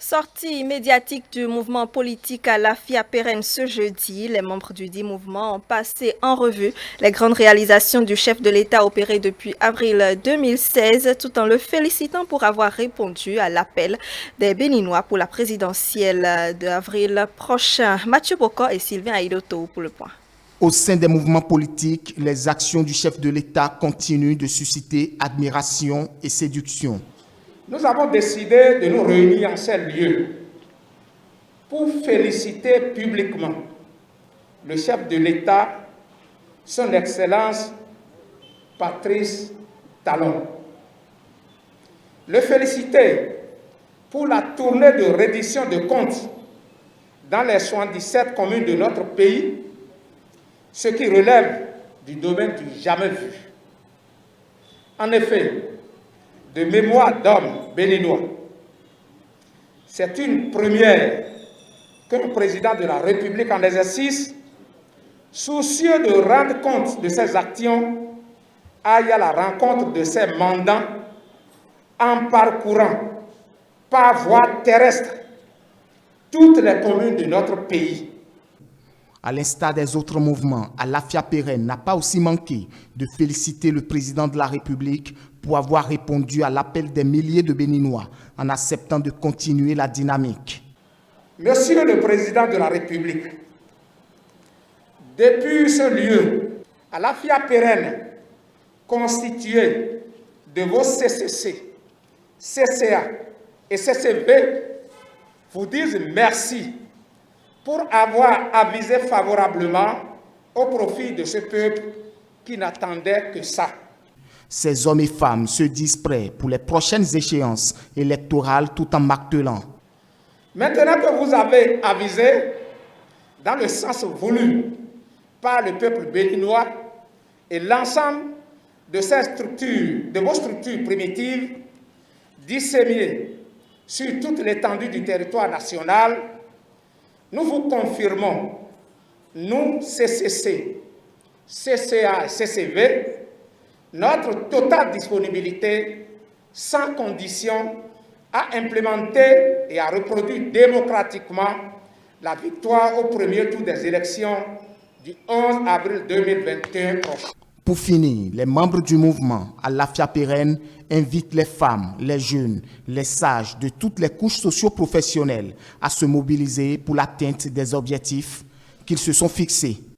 Sortie médiatique du mouvement politique à l'AFIA pérenne ce jeudi, les membres du dit mouvement ont passé en revue les grandes réalisations du chef de l'État opérées depuis avril 2016, tout en le félicitant pour avoir répondu à l'appel des Béninois pour la présidentielle d'avril prochain. Mathieu Bocor et Sylvain Aïdoto pour le point. Au sein des mouvements politiques, les actions du chef de l'État continuent de susciter admiration et séduction. Nous avons décidé de nous réunir en ce lieu pour féliciter publiquement le chef de l'État, son Excellence Patrice Talon. Le féliciter pour la tournée de reddition de comptes dans les 77 communes de notre pays, ce qui relève du domaine du jamais vu. En effet, de mémoire d'hommes béninois, c'est une première qu'un président de la République en exercice, soucieux de rendre compte de ses actions, aille à la rencontre de ses mandants en parcourant par voie terrestre toutes les communes de notre pays. À l'instar des autres mouvements, l'AFIA pérenne n'a pas aussi manqué de féliciter le président de la République pour avoir répondu à l'appel des milliers de Béninois en acceptant de continuer la dynamique. Monsieur le président de la République, depuis ce lieu, l'AFIA pérenne constitué de vos CCC, CCA et CCV vous disent merci pour avoir avisé favorablement au profit de ce peuple qui n'attendait que ça. Ces hommes et femmes se disent prêts pour les prochaines échéances électorales tout en martelant. Maintenant que vous avez avisé dans le sens voulu par le peuple béninois et l'ensemble de ces structures, de vos structures primitives disséminées sur toute l'étendue du territoire national, nous vous confirmons, nous, CCC, CCA et CCV, notre totale disponibilité, sans condition, à implémenter et à reproduire démocratiquement la victoire au premier tour des élections du 11 avril 2021 prochain. Pour finir, les membres du mouvement l'AFIA pérenne invitent les femmes, les jeunes, les sages de toutes les couches socio-professionnelles à se mobiliser pour l'atteinte des objectifs qu'ils se sont fixés.